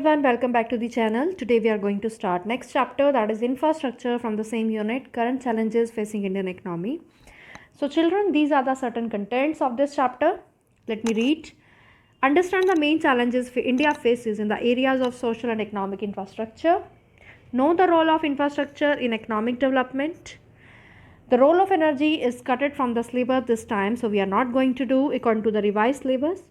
everyone, welcome back to the channel. Today we are going to start next chapter, that is infrastructure, from the same unit, current challenges facing Indian economy. So children, these are the certain contents of this chapter. Let me read. Understand the main challenges India faces in the areas of social and economic infrastructure. Know the role of infrastructure in economic development. The role of energy is cut from the syllabus this time, so we are not going to do according to the revised syllabus.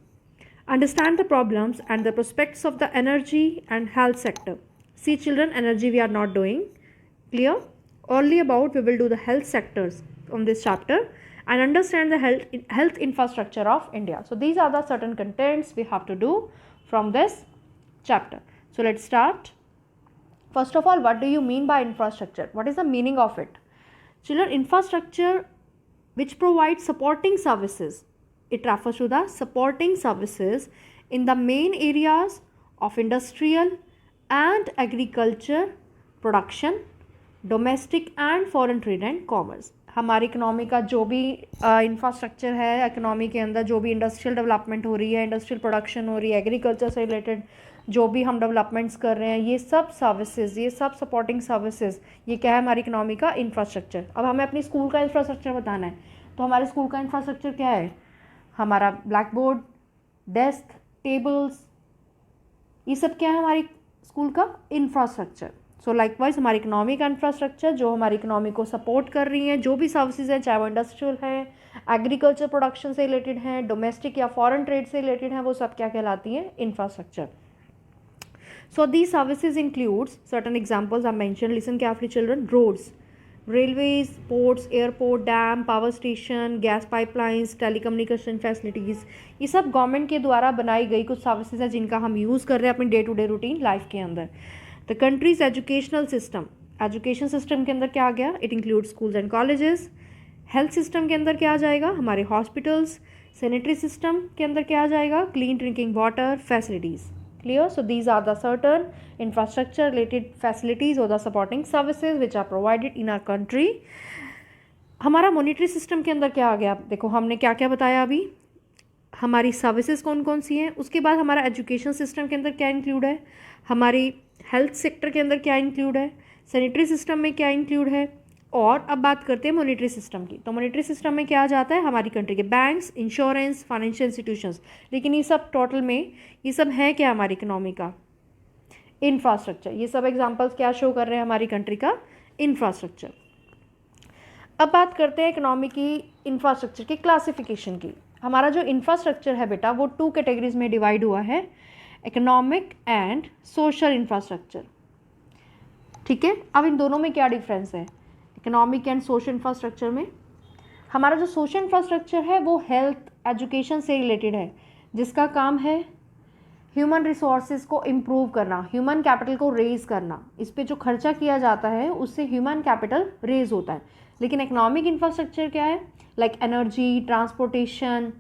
Understand the problems and the prospects of the energy and health sector. See children, energy we are not doing. Clear? Only about we will do the health sectors on this chapter and understand the health infrastructure of India. So these are the certain contents we have to do from this chapter. So let's start. First of all, what do you mean by infrastructure? What is the meaning of it? Children, infrastructure which provides supporting services. It refers to the supporting services in the main areas of industrial and agriculture production, domestic and foreign trade and commerce. हमारी economy का जो भी infrastructure है, economy के अंदर जो भी industrial development हो रही है, इंडस्ट्रियल प्रोडक्शन हो रही है, एग्रीकल्चर से रिलेटेड जो भी हम डेवलपमेंट्स कर रहे हैं, ये सब सर्विसेज, ये सब सपोर्टिंग सर्विसेज, ये क्या है हमारी इकोनॉमी का इंफ्रास्ट्रक्चर. अब हमें अपनी स्कूल का इंफ्रास्ट्रक्चर बताना है, तो हमारे स्कूल का इंफ्रास्ट्रक्चर क्या है? हमारा ब्लैक बोर्ड, डेस्क, टेबल्स, ये सब क्या है हमारी स्कूल का इंफ्रास्ट्रक्चर. सो लाइकवाइज हमारी इकोनॉमी का इंफ्रास्ट्रक्चर जो हमारी इकोनॉमी को सपोर्ट कर रही हैं, जो भी सर्विसेज हैं, चाहे वो इंडस्ट्रियल हैं, एग्रीकल्चर प्रोडक्शन से रिलेटेड हैं, डोमेस्टिक या फॉरेन ट्रेड से रिलेटेड हैं, वो सब क्या कहलाती हैं? Infrastructure. So these services includes certain examples I mention. Listen carefully children. Roads, railways, ports, airport, dam, power station, gas pipelines, telecommunication facilities, ये सब गवर्नमेंट के द्वारा बनाई गई कुछ सर्विसेज है जिनका हम यूज़ कर रहे हैं अपनी day to day routine life के अंदर. The country's educational system, education system के अंदर क्या आ गया? It include schools and colleges. Health system के अंदर क्या आ जाएगा? हमारे हॉस्पिटल्स. सैनिटरी सिस्टम के अंदर क्या आ जाएगा? Clean drinking water facilities. Clear? So these are the certain infrastructure related facilities or the supporting services which are provided in our country. हमारा मॉनिटरी सिस्टम के अंदर क्या आ गया? देखो हमने क्या क्या बताया अभी, हमारी सर्विसेज कौन कौन सी हैं. उसके बाद हमारा एजुकेशन सिस्टम के अंदर क्या इंक्लूड है, हमारी हेल्थ सेक्टर के अंदर क्या इंक्लूड है, सैनिटरी सिस्टम में क्या इंक्लूड है. और अब बात करते हैं मॉनिटरी सिस्टम की. तो मॉनिटरी सिस्टम में क्या आ जाता है? हमारी कंट्री के बैंक्स, इंश्योरेंस, फाइनेंशियल इंस्टीट्यूशंस. लेकिन ये सब टोटल में ये सब है क्या हमारी इकोनॉमी का? इंफ्रास्ट्रक्चर. ये सब एग्जांपल्स क्या शो कर रहे हैं? हमारी कंट्री का इंफ्रास्ट्रक्चर. अब बात करते हैं इकोनॉमी की इंफ्रास्ट्रक्चर की क्लासिफिकेशन की. हमारा जो इंफ्रास्ट्रक्चर है बेटा वो 2 कैटेगरीज में डिवाइड हुआ है, इकोनॉमिक एंड सोशल इंफ्रास्ट्रक्चर. ठीक है. अब इन दोनों में क्या डिफरेंस है? इकोनॉमिक एंड सोशल इंफ्रास्ट्रक्चर में हमारा जो सोशल इंफ्रास्ट्रक्चर है वो हेल्थ, एजुकेशन से रिलेटेड है, जिसका काम है ह्यूमन रिसोर्सेज को इम्प्रूव करना, ह्यूमन कैपिटल को रेज करना. इस पे जो खर्चा किया जाता है उससे ह्यूमन कैपिटल रेज होता है. लेकिन इकोनॉमिक इंफ्रास्ट्रक्चर क्या है? लाइक एनर्जी, ट्रांसपोर्टेशन,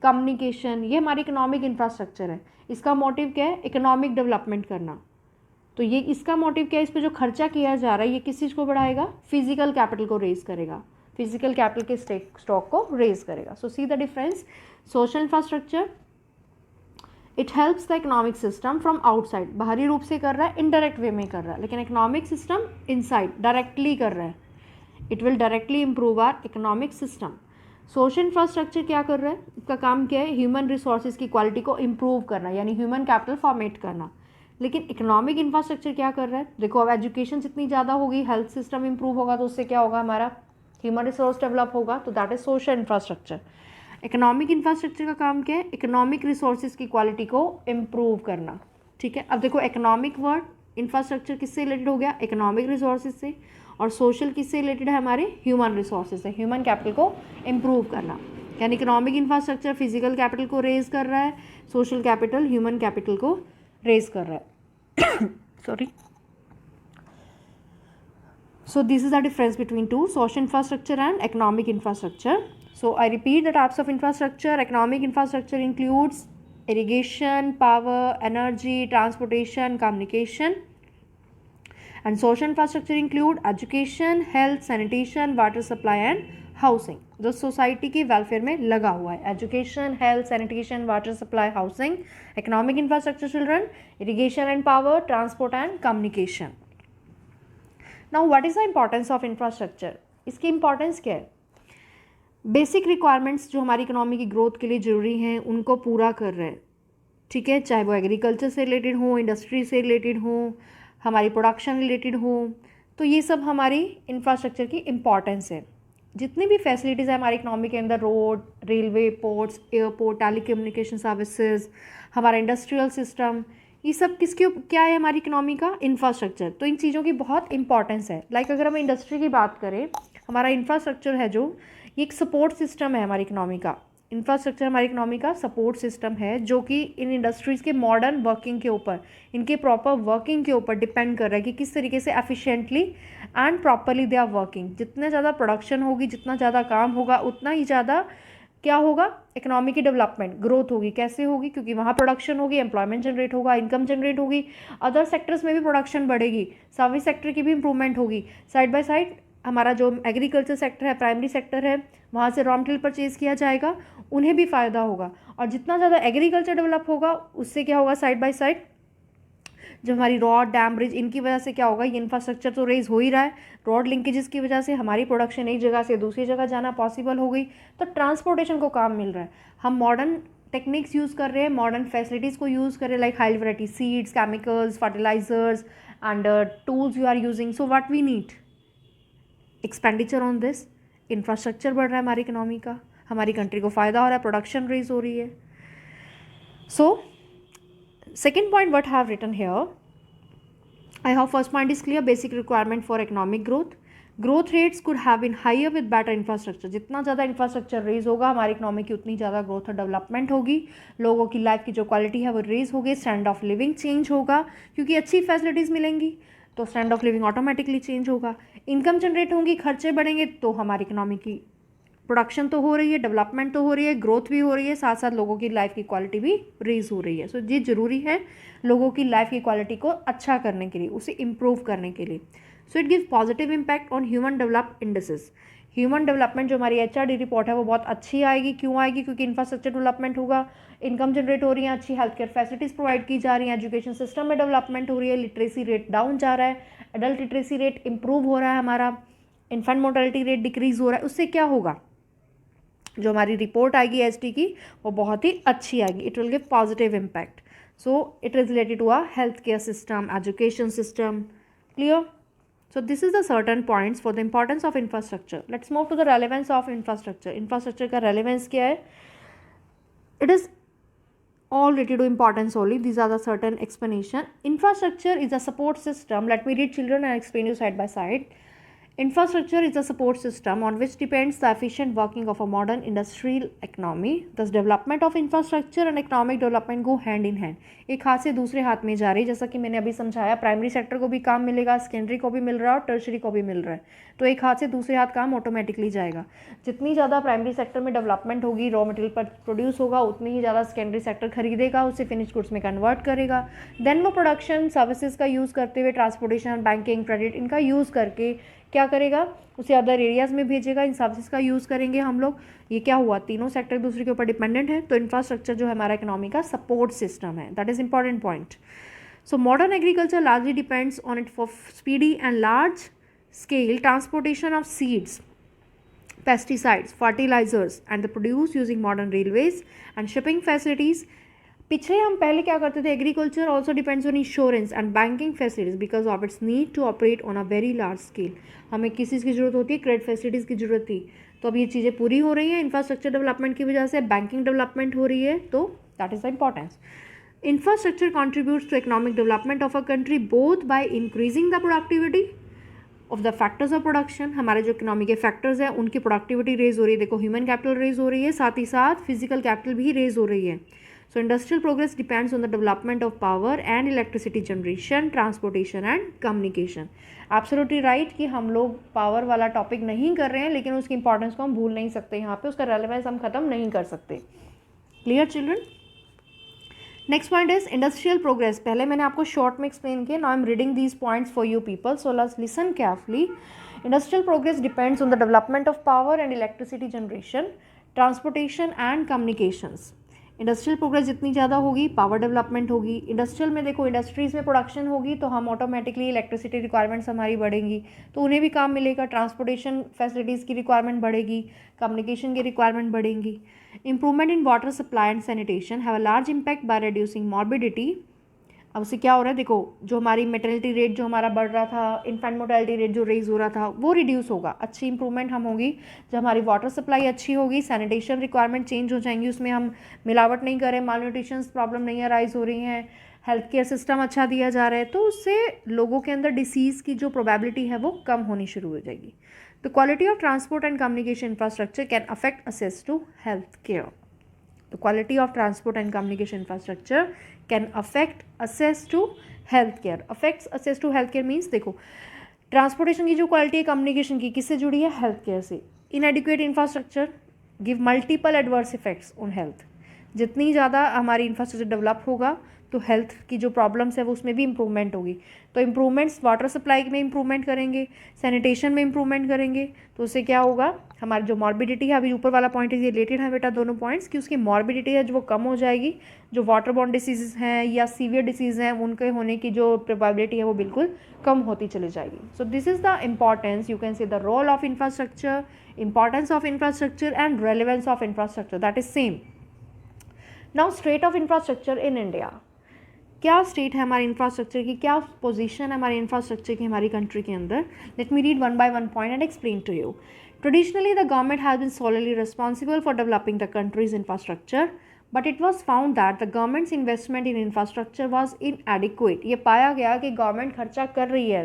कम्युनिकेशन, ये हमारी इकोनॉमिक इंफ्रास्ट्रक्चर है. इसका मोटिव क्या है? इकोनॉमिक डेवलपमेंट करना. तो ये इसका मोटिव क्या है? इस पे जो खर्चा किया जा रहा है ये किस चीज़ को बढ़ाएगा? फिजिकल कैपिटल को रेज करेगा, फिजिकल कैपिटल के स्टॉक को रेज करेगा. So see the difference. Social infrastructure it helps the economic system from outside, बाहरी रूप से कर रहा है, इनडायरेक्ट वे में कर रहा है. लेकिन इकोनॉमिक सिस्टम इनसाइड, डायरेक्टली कर रहा है. It will directly improve our economic system. Social infrastructure क्या कर रहा है? इसका काम क्या है? ह्यूमन रिसोर्सेज की क्वालिटी को इम्प्रूव करना, यानी ह्यूमन कैपिटल फॉर्मेट करना. लेकिन इकोनॉमिक इंफ्रास्ट्रक्चर क्या कर रहा है? देखो अब एजुकेशन जितनी ज़्यादा होगी, हेल्थ सिस्टम इंप्रूव होगा, तो उससे क्या होगा? हमारा ह्यूमन रिसोर्स डेवलप होगा. तो that is social infrastructure. Economic infrastructure का काम क्या है? इकोनॉमिक रिसोर्सेज की क्वालिटी को इम्प्रूव करना. ठीक है. अब देखो इकोनॉमिक वर्ड इंफ्रास्ट्रक्चर किससे रिलेटेड हो गया? इकोनॉमिक रिसोर्सेज से. और सोशल किससे रिलेटेड है? हमारे ह्यूमन रिसोर्सेज से, ह्यूमन कैपिटल को इम्प्रूव करना. यानी इकोनॉमिक इंफ्रास्ट्रक्चर फिजिकल कैपिटल को रेज कर रहा है, सोशल कैपिटल ह्यूमन कैपिटल को रेज कर रहा है. Sorry. So this is the difference between two, social infrastructure and economic infrastructure. So I repeat the types of infrastructure. Economic infrastructure includes irrigation, power, energy, transportation, communication. And social infrastructure include education, health, sanitation, water supply and housing, जो society की welfare में लगा हुआ है, education, health, sanitation, water supply, housing, economic infrastructure children, irrigation and power, transport and communication. Now what is the importance of infrastructure? इसकी importance क्या है? Basic requirements जो हमारी इकोनॉमी की ग्रोथ के लिए ज़रूरी हैं उनको पूरा कर रहे हैं, ठीक है, चाहे वो एग्रीकल्चर से रिलेटेड हो, इंडस्ट्री से रिलेटेड हो, हमारी प्रोडक्शन रिलेटेड हो, तो ये सब हमारी इंफ्रास्ट्रक्चर की इम्पॉर्टेंस है. जितनी भी फैसिलिटीज़ है हमारी इकोनॉमी के अंदर, road, railway, ports, airport, telecommunication services, हमारा इंडस्ट्रियल सिस्टम, ये सब किसके क्या है? हमारी इकोनॉमी का इंफ्रास्ट्रक्चर. तो इन चीज़ों की बहुत इंपॉर्टेंस है. लाइक अगर हम इंडस्ट्री की बात करें, हमारा इंफ्रास्ट्रक्चर है जो, ये एक सपोर्ट सिस्टम है हमारी इकोनॉमी का. इंफ्रास्ट्रक्चर हमारी इकोनॉमी का सपोर्ट सिस्टम है जो कि इन इंडस्ट्रीज़ के मॉडर्न वर्किंग के ऊपर, इनके प्रॉपर वर्किंग के ऊपर डिपेंड कर रहा है कि किस तरीके से efficiently and properly they are working. जितने ज़्यादा प्रोडक्शन होगी, जितना ज़्यादा काम होगा, उतना ही ज़्यादा क्या होगा? इकोनॉमी की डेवलपमेंट, ग्रोथ होगी. कैसे होगी? क्योंकि वहाँ प्रोडक्शन होगी, एम्प्लॉयमेंट जनरेट होगा, इनकम जनरेट होगी, अदर सेक्टर्स में भी प्रोडक्शन बढ़ेगी, सर्विस सेक्टर की भी इंप्रूवमेंट होगी. साइड बाय साइड हमारा जो एग्रीकल्चर सेक्टर है, प्राइमरी सेक्टर है, वहाँ से रॉ मटेरियल परचेज़ किया जाएगा, उन्हें भी फ़ायदा होगा. और जितना ज़्यादा एग्रीकल्चर डेवलप होगा, उससे क्या होगा? साइड बाय साइड जो हमारी रॉड, डैम, ब्रिज, इनकी वजह से क्या होगा? ये इंफ्रास्ट्रक्चर तो रेज हो ही रहा है. रोड लिंकेजेस की वजह से हमारी प्रोडक्शन एक जगह से दूसरी जगह जाना पॉसिबल हो गई, तो ट्रांसपोर्टेशन को काम मिल रहा है. हम मॉडर्न टेक्निक्स यूज़ कर रहे हैं, मॉडर्न फैसिलिटीज़ को यूज़ कर रहे हैं, like high variety seeds, chemicals, fertilizers and tools you are using. So what we need? Expenditure on this. Infrastructure बढ़ रहा है हमारी इकोनॉमी का, हमारी कंट्री को फ़ायदा हो रहा है, प्रोडक्शन रेज हो रही है. सो second point what I have written here, I have first point is clear, basic requirement for economic growth rates could have been higher with better infrastructure. जितना ज़्यादा इंफ्रास्ट्रक्चर रेज होगा हमारी इकोनॉमी की, उतनी ज़्यादा ग्रोथ और डेवलपमेंट होगी, लोगों की लाइफ की जो क्वालिटी है वो रेज होगी, स्टैंडर्ड ऑफ लिविंग चेंज होगा, क्योंकि अच्छी फैसिलिटीज़ मिलेंगी तो standard of living automatically change होगा. इनकम जनरेट होंगी, खर्चे बढ़ेंगे, तो हमारी इकोनॉमी की प्रोडक्शन तो हो रही है, डेवलपमेंट तो हो रही है, ग्रोथ भी हो रही है, साथ साथ लोगों की लाइफ की क्वालिटी भी रेज हो रही है. सो ये ज़रूरी है लोगों की लाइफ की क्वालिटी को अच्छा करने के लिए, उसे इम्प्रूव करने के लिए. So it gives positive impact on human develop indices. Human development जो हमारी HRD रिपोर्ट है वो बहुत अच्छी आएगी. क्यों आएगी? क्योंकि इंफ्रास्ट्रक्चर डेवलपमेंट होगा, इनकम जनरेट हो रही है, अच्छी हेल्थ केयर फैसिलिटीज़ प्रोवाइड की जा रही हैं, एजुकेशन सिस्टम में डेवलपमेंट हो रही है, लिटरेसी रेट डाउन जा रहा है, एडल्ट लिटरेसी रेट इंप्रूव हो रहा है, हमारा इन्फेंट मोर्टेलिटी रेट डिक्रीज हो रहा है. उससे क्या होगा? जो हमारी रिपोर्ट आएगी HT की वो बहुत ही अच्छी आएगी. It will give positive impact. So it is related to a health care system, education system. Clear? So this is the certain points for the importance of infrastructure. Let's move to the relevance of infrastructure. Infrastructure का relevance क्या है? It is all related to importance only. These are the certain explanation. Infrastructure is a support system. Let me read children and explain you side by side. Infrastructure is a support system on which depends the efficient working of a modern industrial economy. Thus, development of infrastructure and economic development go hand in hand. एक हाथ से दूसरे हाथ में जा रही है. जैसा कि मैंने अभी समझाया, प्राइमरी सेक्टर को भी काम मिलेगा, सेकेंडरी को भी मिल रहा है और टर्शरी को भी मिल रहा है. तो एक हाथ से दूसरे हाथ काम ऑटोमेटिकली जाएगा. जितनी ज़्यादा प्राइमरी सेक्टर में डेवलपमेंट होगी, रॉ मटेरियल पर प्रोड्यूस होगा, उतनी ही ज़्यादा सेकेंडरी सेक्टर खरीदेगा, उसे फिनिश गुड्स में कन्वर्ट करेगा. देन वो प्रोडक्शन सर्विसेज का यूज़ करते हुए, ट्रांसपोर्टेशन, बैंकिंग, क्रेडिट, इनका यूज़ करके क्या करेगा? उसे अदर एरियाज़ में भेजेगा. इन सर्विसेज का यूज़ करेंगे हम लोग. ये क्या हुआ? तीनों सेक्टर एक दूसरे के ऊपर डिपेंडेंट है. तो इंफ्रास्ट्रक्चर जो है हमारा इकोनॉमी का सपोर्ट सिस्टम है. That is important point. So modern agriculture largely depends on it for speedy and large scale transportation of seeds, pesticides, fertilizers and the produce using modern railways and shipping facilities. पिछले हम पहले क्या करते थे? Agriculture also depends on insurance and banking facilities because of its need to operate on a very large scale. हमें किस चीज़ की जरूरत होती है? क्रेडिट फैसिलिटीज़ की जरूरत थी. तो अब ये चीज़ें पूरी हो रही हैं इंफ्रास्ट्रक्चर डेवलपमेंट की वजह से, बैंकिंग डेवलपमेंट हो रही है. तो that is the importance. Infrastructure contributes to economic development of a country both by increasing the productivity of the factors of production. हमारे जो इकोनॉमी के फैक्टर्स हैं उनकी प्रोडक्टिविटी रेज हो रही है. देखो, ह्यूमन कैपिटल रेज हो रही है, साथ ही साथ फिजिकल कैपिटल भी रेज हो रही है. So industrial progress depends on the development of power and electricity generation, transportation and communication. Absolutely right कि हम लोग पावर वाला टॉपिक नहीं कर रहे हैं, लेकिन उसकी इंपॉर्टेंस को हम भूल नहीं सकते. यहाँ पे उसका रेलेवेंस हम ख़त्म नहीं कर सकते. Clear children? Next point is industrial progress. पहले मैंने आपको शॉर्ट में एक्सप्लेन किया. Now I am reading these points for you people, so let's listen carefully. Industrial progress depends on the development of power and electricity generation, transportation and communications. Industrial progress जितनी ज़्यादा होगी power development होगी. Industrial में देखो industries में production होगी तो हम ऑटोमेटिकली इलेक्ट्रिसिटी रिक्वायरमेंट्स हमारी बढ़ेंगी तो उन्हें भी काम मिलेगा. ट्रांसपोर्टेशन फैसिलिटीज़ की रिक्वायरमेंट बढ़ेगी, कम्युनिकेशन की रिक्वायरमेंट बढ़ेंगी. Improvement in water supply and sanitation have a large impact by reducing morbidity. अब उससे क्या हो रहा है, देखो जो हमारी मेटर्निटी रेट जो हमारा बढ़ रहा था, इन्फेंट मोर्टेलिटी रेट जो रेज हो रहा था वो रिड्यूस होगा. अच्छी इंप्रूवमेंट हम होगी जब हमारी वाटर सप्लाई अच्छी होगी, सैनिटेशन रिक्वायरमेंट चेंज हो जाएंगी, उसमें हम मिलावट नहीं कर रहे, माल न्यूट्रिशन प्रॉब्लम नहीं अराइज हो रही हैं, हेल्थ केयर सिस्टम अच्छा दिया जा रहा है, तो उससे लोगों के अंदर डिसीज़ की जो प्रोबेबिलिटी है वो कम होनी शुरू हो जाएगी. The quality of transport and communication infrastructure can affect access to health care. The quality of transport and communication infrastructure can affect access to healthcare. Affects access to healthcare means देखो transportation की जो quality है communication की किससे जुड़ी है, health care से. इनएडिक्वेट infrastructure give multiple adverse effects on health. जितनी ज़्यादा हमारी इंफ्रास्ट्रक्चर डेवलप होगा तो हेल्थ की जो प्रॉब्लम्स है वो उसमें भी इंप्रूवमेंट होगी. तो इंप्रूवमेंट्स वाटर सप्लाई में इंप्रूवमेंट करेंगे, सैनिटेशन में इंप्रूवमेंट करेंगे, तो उससे क्या होगा, हमारी जो मॉर्बिडिटी है, अभी ऊपर वाला पॉइंट ये रिलेटेड है बेटा दोनों पॉइंट्स, कि उसकी मॉर्बिडिटी है जो वो कम हो जाएगी. जो वाटर बॉर्न डिसीज़ हैं या सीवियर डिसीज़ हैं उनके होने की जो प्रोबेबिलिटी है वो बिल्कुल कम होती चली जाएगी. So this is the importance, you can see the role of infrastructure, importance of infrastructure and relevance of infrastructure, that is same. Now state of infrastructure in India. क्या स्टेट है हमारे इंफ्रास्ट्रक्चर की, क्या पोजीशन है हमारे infrastructure की हमारी country के अंदर. Let me read one by one point and explain to you. Traditionally, the government has been solely responsible for developing the country's infrastructure, but it was found that the government's investment in infrastructure was inadequate. ये पाया गया कि government खर्चा कर रही है,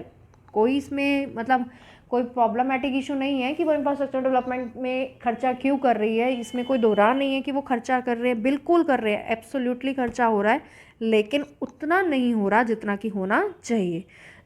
कोई इसमें मतलब कोई प्रॉब्लमेटिक इशू नहीं है कि वो इंफ्रास्ट्रक्चर डेवलपमेंट में खर्चा क्यों कर रही है, इसमें कोई दो राह नहीं है कि वो खर्चा कर रहे हैं, बिल्कुल कर रहे हैं, एब्सोल्युटली खर्चा हो रहा है, लेकिन उतना नहीं हो रहा जितना कि होना चाहिए.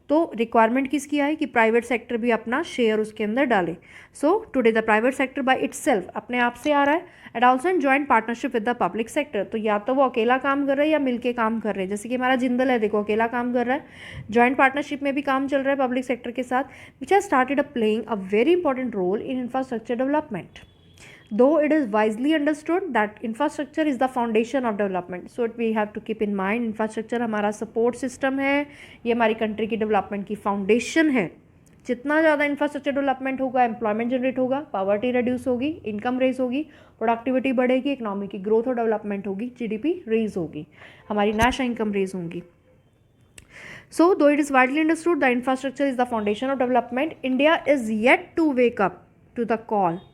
तो रिक्वायरमेंट किसकी आई कि प्राइवेट सेक्टर भी अपना शेयर उसके अंदर डाले. So today the private sector by itself अपने आप से आ रहा है, and also in joint partnership with the public sector. तो या तो वो अकेला काम कर रहे हैं या मिलके काम कर रहे हैं. जैसे कि हमारा जिंदल है, देखो अकेला काम कर रहा है, जॉइंट पार्टनरशिप में भी काम चल रहा है पब्लिक सेक्टर के साथ, which has started a playing a very important role in infrastructure development. Though it is wisely understood that infrastructure is the foundation of development, so we have to keep in mind infrastructure हमारा support system है, ये हमारी country की development की foundation है. जितना ज़्यादा infrastructure development होगा, एम्प्लॉयमेंट जनरेट होगा, पॉवर्टी रिड्यूस होगी, इनकम रेज होगी, प्रोडक्टिविटी बढ़ेगी, इकोनॉमी की ग्रोथ और डेवलपमेंट होगी, जीडीपी रेज होगी, हमारी नेशनल इनकम रेज होंगी. So though it is widely understood that infrastructure is the foundation of development, India is yet to wake up to the call.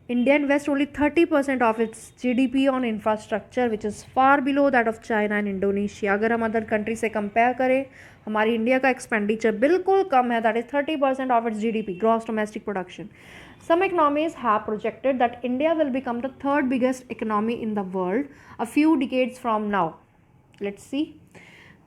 India invests only 30% of its GDP on infrastructure, which is far below that of China and Indonesia. अगर हम other country से compare करें, हमारी India का expenditure बिल्कुल कम है, that is 30% of its GDP, gross domestic production. Some economies have projected that India will become the third biggest economy in the world a few decades from now. Let's see.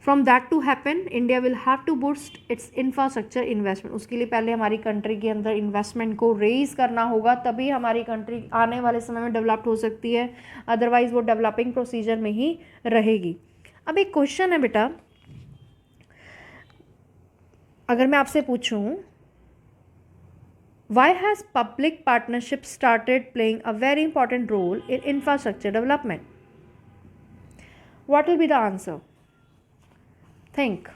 From that to happen, India will have to boost its infrastructure investment. उसके लिए पहले हमारी country के अंदर investment को raise करना होगा, तभी हमारी कंट्री आने वाले समय में डेवलप्ड हो सकती है, अदरवाइज वो डेवलपिंग प्रोसीजर में ही रहेगी. अब एक क्वेश्चन है बेटा, अगर मैं आपसे पूछूं, why has public partnership started playing a very important role in infrastructure development? What will be the answer? Think.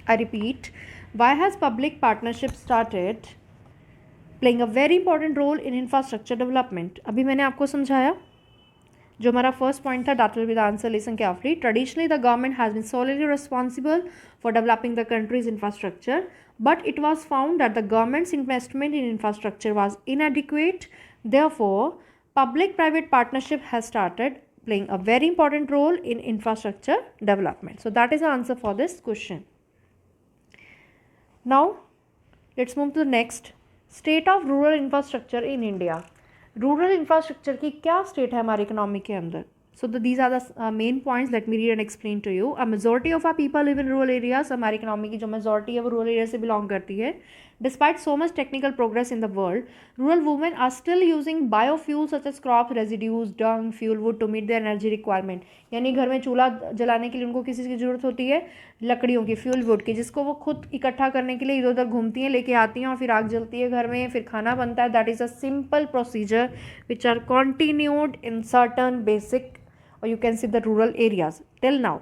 I repeat, why has public partnership started playing a very important role in infrastructure development? अभी मैंने आपको समझाया, जो हमारा first point था, that will be the answer. Listen carefully. Traditionally, the government has been solely responsible for developing the country's infrastructure, but it was found that the government's investment in infrastructure was inadequate. Therefore, public-private partnership has started playing a very important role in infrastructure development. So that is the answer for this question. Now let's move to the next. State of rural infrastructure in India. Rural infrastructure की क्या state है हमारी economy के अंदर. So these are the main points. Let me read and explain to you. A majority of our people live in rural areas. हमारी economy की जो majority है वो रूरल एरिया से बिलोंग करती है. Despite so much technical progress in the world, rural women are still using biofuels such as crop residues, dung, fuel wood to meet their energy requirement. यानी घर में चूल्हा जलाने के लिए उनको किसी चीज़ की ज़रूरत होती है, लकड़ियों की, फ्यूल वुड की, जिसको वो खुद इकट्ठा करने के लिए इधर उधर घूमती हैं, लेके आती हैं और फिर आग जलती है घर में, फिर खाना बनता है. That is a simple procedure which are continued in certain basic और you can see the rural areas till now.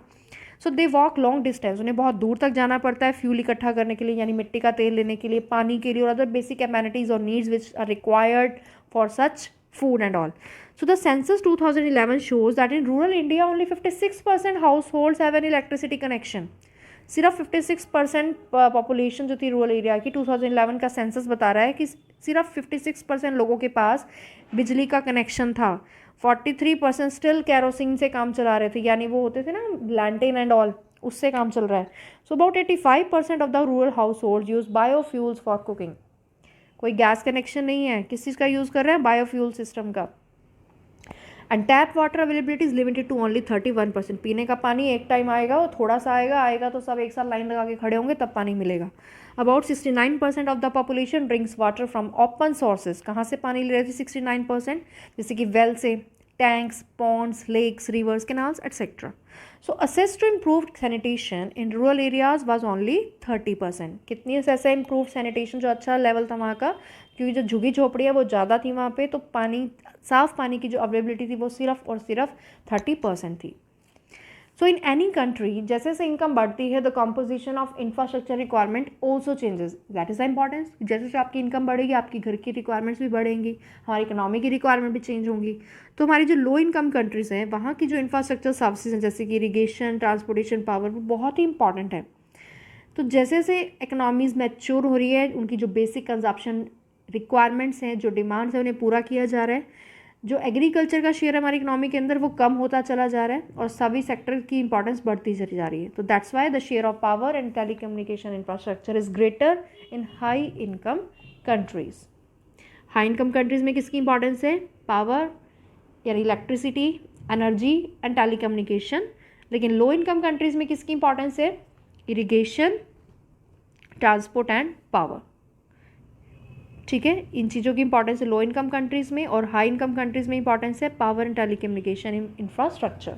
So they walk long distance, उन्हें बहुत दूर तक जाना पड़ता है फ्यूल इकट्ठा करने के लिए, यानी मिट्टी का तेल लेने के लिए, पानी के लिए और अदर बेसिक एमेनिटीज और needs which are required for such food and all. So the census 2011 shows that in rural India only 56% households have an electricity connection. सिर्फ 56% पॉपुलेशन जो थी रूरल एरिया की 2011 का सेंसस बता रहा है कि सिर्फ 56% लोगों के पास बिजली का कनेक्शन था. 43% स्टिल कैरोसिन से काम चला रहे थे, यानी वो होते थे ना लैंटेन एंड ऑल, उससे काम चल रहा है. So about 85% of the rural household use biofuels for cooking. कोई गैस कनेक्शन नहीं है, किस चीज़ का यूज़ कर रहे हैं? बायोफ्यूल सिस्टम का. And tap water availability is limited to only 31%. पीने का पानी एक टाइम आएगा, वो थोड़ा सा आएगा तो सब एक साथ लाइन लगा के खड़े होंगे तब पानी मिलेगा. About 69% of the population drinks water from open sources. कहाँ से पानी ले रहे थे 69%? जैसे कि वेल से, tanks, ponds, lakes, rivers, canals etcetera. So access to improve sanitation in rural areas was only 30%. कितनी ऐसे इम्प्रूव सैनिटेशन, जो अच्छा लेवल था वहाँ का, क्योंकि जो झुग्गी झोपड़ी है वो ज़्यादा थी वहाँ पे, तो पानी, साफ़ पानी की जो अवेलेबिलिटी थी वो सिर्फ और सिर्फ 30% थी. सो इन एनी कंट्री जैसे जैसे इनकम बढ़ती है the composition of infrastructure requirement also changes. That is the importance. जैसे जैसे आपकी इनकम बढ़ेगी आपकी घर की रिक्वायरमेंट्स भी बढ़ेंगी, हमारी इकोनॉमी की रिक्वायरमेंट भी चेंज होंगी. तो हमारी जो लो इनकम कंट्रीज़ हैं वहाँ की जो इंफ्रास्ट्रक्चर सर्विसेज हैं जैसे कि इरीगेशन, ट्रांसपोर्टेशन, पावर, वो बहुत ही इंपॉर्टेंट है. तो जैसे जैसे इकोनॉमीज़ मैच्योर हो रही है, उनकी जो बेसिक कंजप्शन रिक्वायरमेंट्स हैं, जो डिमांड्स हैं, उन्हें पूरा किया जा रहा है. जो एग्रीकल्चर का शेयर हमारी इकोनॉमी के अंदर वो कम होता चला जा रहा है और सभी सेक्टर की इंपॉर्टेंस बढ़ती चली जा रही है. तो that's why the share of power and telecommunication infrastructure is greater in high income countries. High income countries में किसकी इंपॉर्टेंस है? पावर यानी इलेक्ट्रिसिटी, एनर्जी एंड टेलीकम्युनिकेशन. लेकिन लो इनकम कंट्रीज में किसकी इंपॉर्टेंस है? Irrigation, transport and power. ठीक है, इन चीज़ों की इंपॉर्टेंस है लो इनकम कंट्रीज़ में, और हाई इनकम कंट्रीज़ में इंपॉर्टेंस है power and telecommunication infrastructure.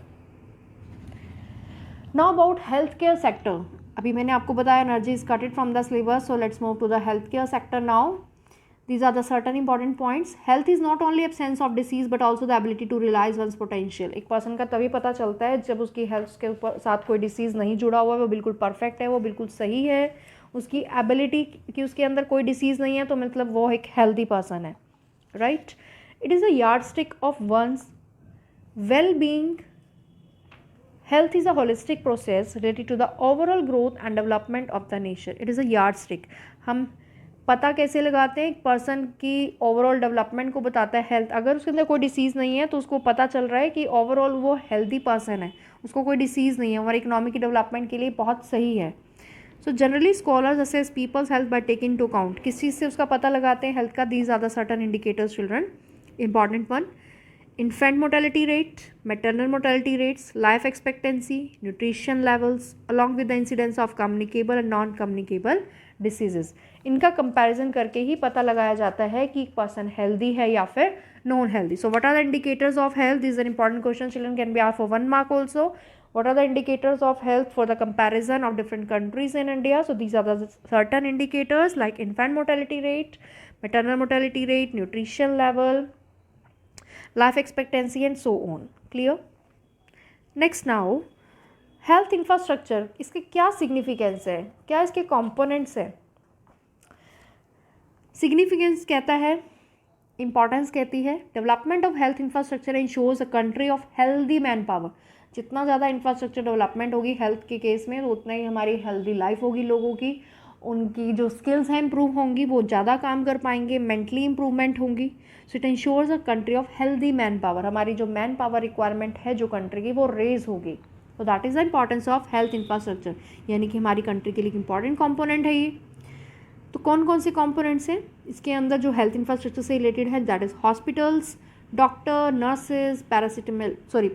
Now about health care sector. अभी मैंने आपको बताया energy is cutted from the syllabus, so let's move to the health care sector now. These are the certain important points. Health is not only absence of disease but also the ability to realize one's potential. एक person का तभी पता चलता है जब उसकी health के ऊपर साथ कोई डिसीज़ नहीं जुड़ा हुआ है, वो बिल्कुल परफेक्ट है, वो बिल्कुल सही है, उसकी एबिलिटी कि उसके अंदर कोई डिसीज़ नहीं है, तो मतलब वो एक हेल्दी पर्सन है. Right. It is a yardstick of one's well being. Health is a holistic process related to the overall growth and development of the nation. It is a yardstick. हम पता कैसे लगाते हैं? एक person की overall development को बताता है हेल्थ. अगर उसके अंदर कोई डिसीज़ नहीं है तो उसको पता चल रहा है कि ओवरऑल वो हेल्दी पर्सन है, उसको कोई डिसीज़ नहीं है, हमारी इकोनॉमी की डेवलपमेंट के लिए बहुत सही है. So generally scholars assess people's health by taking to account. किस चीज़ से उसका पता लगाते हैं हेल्थ का? These are the certain indicators children. Important one: infant mortality rate, maternal mortality rates, life expectancy, nutrition levels, along with the incidence of communicable and non-communicable diseases. इनका कंपैरिजन करके ही पता लगाया जाता है कि एक पर्सन हेल्दी है या फिर non healthy. So what are the indicators of health? This is an important question children, can be asked for 1 mark also. What are the indicators of health for the comparison of different countries in India? So these are the certain indicators like infant mortality rate, maternal mortality rate, nutrition level, life expectancy and so on. Clear? Next now, health infrastructure. इसके क्या significance है? क्या इसके components है? Significance कहता है, importance कहती है, development of health infrastructure ensures a country of healthy manpower. जितना ज़्यादा इंफ्रास्ट्रक्चर डेवलपमेंट होगी हेल्थ के केस में, तो उतना ही हमारी हेल्दी लाइफ होगी लोगों की, उनकी जो स्किल्स हैं इंप्रूव होंगी, वो ज़्यादा काम कर पाएंगे, मेंटली इंप्रूवमेंट होंगी. So it ensures a country of healthy manpower. हमारी जो मैन पावर रिक्वायरमेंट है जो कंट्री की, वो रेज होगी. तो that is the importance of health infrastructure, यानी कि हमारी कंट्री के लिए इंपॉर्टेंट कॉम्पोनेंट है ये. तो कौन कौन से कॉम्पोनेंट्स हैं इसके अंदर जो हेल्थ इंफ्रास्ट्रक्चर से रिलेटेड है? That is hospitals, doctor, nurses,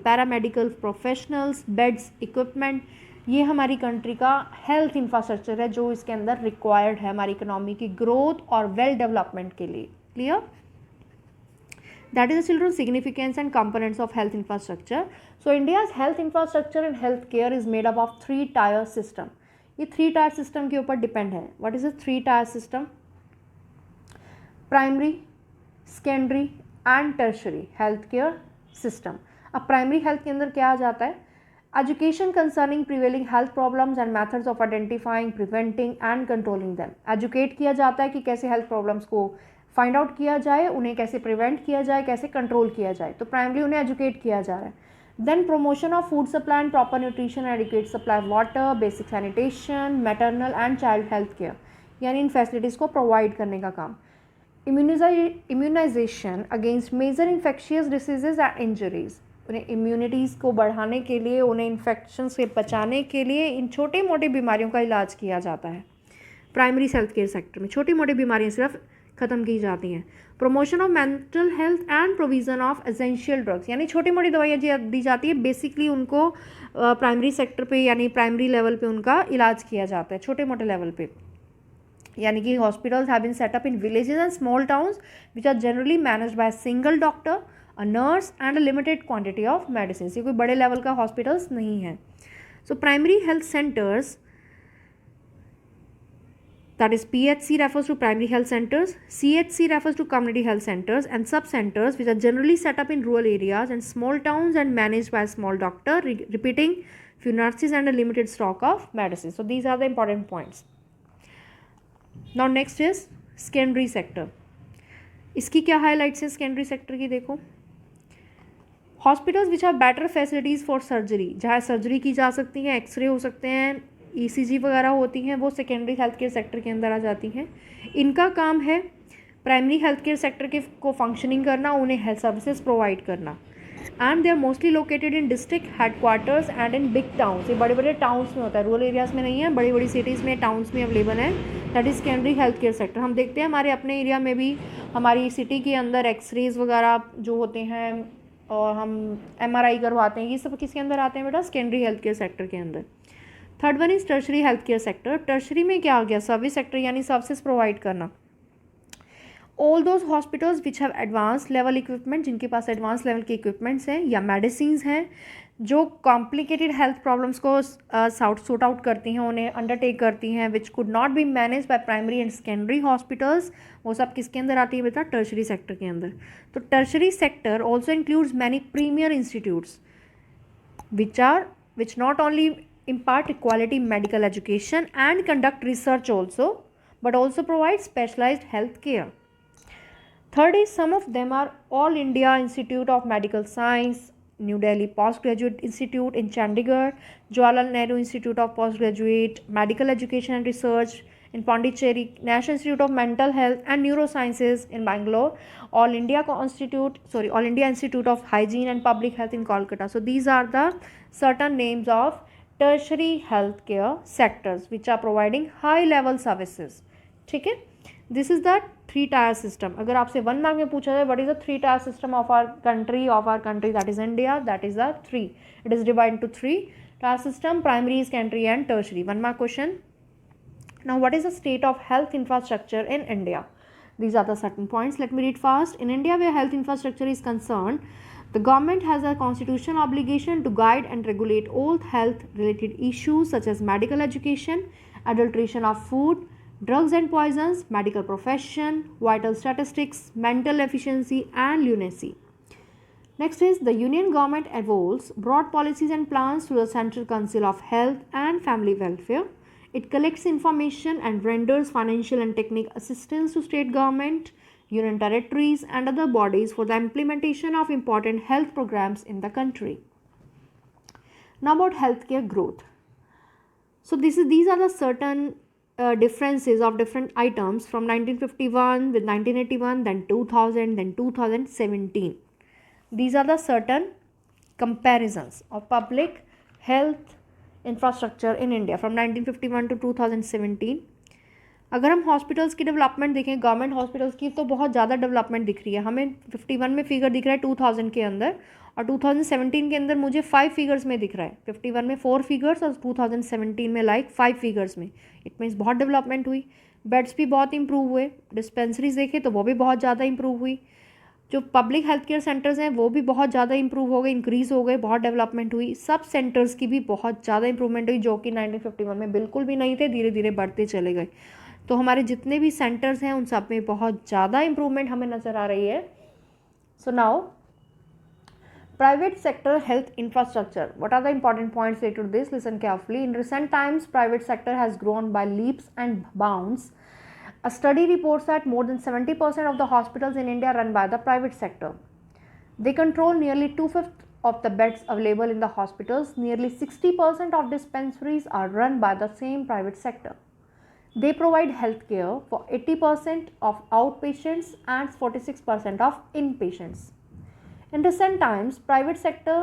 paramedical professionals, beds, equipment, ये हमारी कंट्री का हेल्थ इंफ्रास्ट्रक्चर है जो इसके अंदर रिक्वायर्ड है हमारी इकोनॉमी की ग्रोथ और वेल डेवलपमेंट के लिए. Clear? That is the children's significance and components of health infrastructure. So India's health infrastructure and healthcare is made up of 3-tier system. ये 3-tier system के ऊपर डिपेंड है. What is a 3-tier system? Primary, secondary and tertiary healthcare system. अब primary health के अंदर क्या आ जाता है? Education concerning prevailing health problems and methods of identifying, preventing and controlling them. Educate किया जाता है कि कैसे health problems को फाइंड आउट किया जाए, उन्हें कैसे प्रिवेंट किया जाए, कैसे कंट्रोल किया जाए. तो प्राइमरी उन्हें एजुकेट किया जा रहा है. Then promotion of food supply and proper nutrition, adequate supply of water, basic sanitation, maternal and child health care, यानी इन फैसिलिटीज़ को प्रोवाइड करने का काम. Immunization against major infectious diseases and injuries, उन्हें इम्यूनिटीज़ को बढ़ाने के लिए, उन्हें इन्फेक्शन से बचाने के लिए इन छोटी मोटी बीमारियों का इलाज किया जाता है. प्राइमरी हेल्थ केयर सेक्टर में छोटी मोटी बीमारियाँ सिर्फ ख़त्म की जाती हैं. Promotion of mental health and provision of essential drugs, यानी छोटी मोटी दवाइयाँ दी जाती है. बेसिकली उनको प्राइमरी सेक्टर पे यानी प्राइमरी लेवल पे उनका इलाज किया जाता है, छोटे मोटे लेवल पे. यानी कि hospitals have been set up in villages and small towns which are generally managed by single doctor, a nurse and a limited quantity of medicine. ये कोई बड़े लेवल का हॉस्पिटल्स नहीं है. So primary health centres, that is PHC refers to primary health centers, CHC refers to community health centers and sub-centers which are generally set up in rural areas and small towns and managed by a small doctor, repeating few nurses and a limited stock of medicines. So these are the important points. Now next is secondary sector. इसकी क्या highlights है secondary sector की? देखो, hospitals which have better facilities for surgery, जहाँ surgery की जा सकती है, एक्सरे हो सकते हैं, ECG वगैरह होती हैं, वो सेकेंडरी हेल्थ केयर सेक्टर के अंदर आ जाती हैं. इनका काम है प्राइमरी हेल्थ केयर सेक्टर के को फंक्शनिंग करना, उन्हें हेल्थ सर्विसेज प्रोवाइड करना. And they are mostly located in district headquarters and in big towns. ये बड़े बड़े टाउन्स में होता है, रूरल एरियाज़ में नहीं है, बड़ी बड़ी सिटीज़ में, टाउन्स में अवेलेबल है. That is secondary health care sector. हम देखते हैं हमारे अपने एरिया में भी, हमारी सिटी के अंदर एक्सरेज वगैरह जो होते हैं और हम MRI करवाते हैं, ये सब किसके अंदर आते हैं बेटा? सेकेंडरी हेल्थ केयर सेक्टर के अंदर. Third one is tertiary health care sector. Tertiary में क्या आ गया? सर्विस सेक्टर, यानी सर्विसेज प्रोवाइड करना. All those hospitals which have advance level equipment, जिनके पास एडवांस लेवल के इक्विपमेंट्स हैं या मेडिसिन्स हैं जो कॉम्प्लिकेटेड हेल्थ प्रॉब्लम्स को सॉर्ट आउट करती हैं, उन्हें अंडरटेक करती हैं, which could not be manage by primary and secondary hospitals, वो सब किसके अंदर आती है बेटा? टर्शरी सेक्टर के अंदर. तो tertiary sector also includes many premiere institutes which not only impart quality medical education and conduct research also, but also provide specialized health care. Third is some of them are All India Institute of Medical Science, New Delhi Postgraduate Institute in Chandigarh, Jawaharlal Nehru Institute of Postgraduate Medical Education and Research in Pondicherry, National Institute of Mental Health and Neurosciences in Bangalore, All India Institute of Hygiene and Public Health in Kolkata. So these are the certain names of tertiary healthcare sectors which are providing high level services. ठीक है, this is the 3-tier system. अगर आपसे 1 mark में पूछा जाए, what is the 3-tier system of our country that is India, that is the 3. It is divided into 3-tier system: primary, secondary and tertiary. 1 mark question. Now what is the state of health infrastructure in India? These are the certain points. Let me read fast. In India, where health infrastructure is concerned, the government has a constitutional obligation to guide and regulate all health related issues such as medical education, adulteration of food, drugs and poisons, medical profession, vital statistics, mental efficiency and lunacy. Next is the Union government evolves broad policies and plans through the Central Council of Health and Family Welfare. It collects information and renders financial and technical assistance to state government, union territories and other bodies for the implementation of important health programs in the country. Now about healthcare growth. So these are the certain differences of different items from 1951 with 1981, then 2000, then 2017. These are the certain comparisons of public health infrastructure in India from 1951 to 2017. अगर हम hospitals की development देखें, government hospitals की, तो बहुत ज़्यादा development दिख रही है हमें। 51 में फिगर दिख रहा है 2000 के अंदर, और 2017 के अंदर मुझे 5 फिगर्स में दिख रहा है। 51 में 4 फिगर्स और 2017 में 5 फिगर्स में। इट मीन्स बहुत डेवलपमेंट हुई। बेड्स भी बहुत इंप्रूव हुए। डिस्पेंसरीज देखें तो वो भी बहुत ज़्यादा इंप्रूव हुई। जो पब्लिक हेल्थ केयर सेंटर्स हैं वो भी बहुत ज़्यादा इंप्रूव हो गए, इंक्रीज़ हो गए, बहुत डेवलपमेंट हुई। सब सेंटर्स की भी बहुत ज़्यादा इंप्रूवमेंट हुई, जो कि 1951 में बिल्कुल भी नहीं थे, धीरे धीरे बढ़ते चले गए। तो हमारे जितने भी सेंटर्स हैं उन सब में बहुत ज़्यादा इंप्रूवमेंट हमें नज़र आ रही है। So now private sector health infrastructure. What are the important points related to this? Listen carefully. In recent times, private sector has grown by leaps and bounds. A study reports that more than 70% of the hospitals in India are run by the private sector. They control nearly 2/5 of the beds available in the hospitals. Nearly 60% of dispensaries are run by the same private sector. They provide health care for 80% of outpatients and 46% of inpatients. In recent times, private sector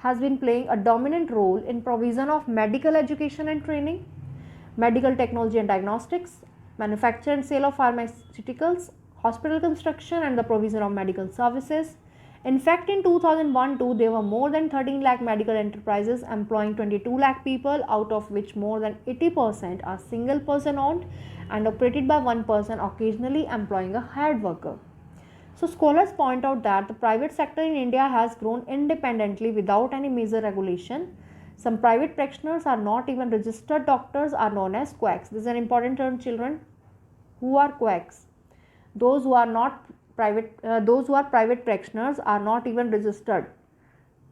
has been playing a dominant role in provision of medical education and training, medical technology and diagnostics, manufacture and sale of pharmaceuticals, hospital construction and the provision of medical services. In fact, in 2001-2, there were more than 13 lakh medical enterprises employing 22 lakh people, out of which more than 80% are single person owned and operated by one person, occasionally employing a hired worker. So scholars point out that the private sector in India has grown independently without any major regulation. Some private practitioners are not even registered doctors, are known as quacks. This is an important term, children. Who are quacks? Those who are private practitioners are not even registered.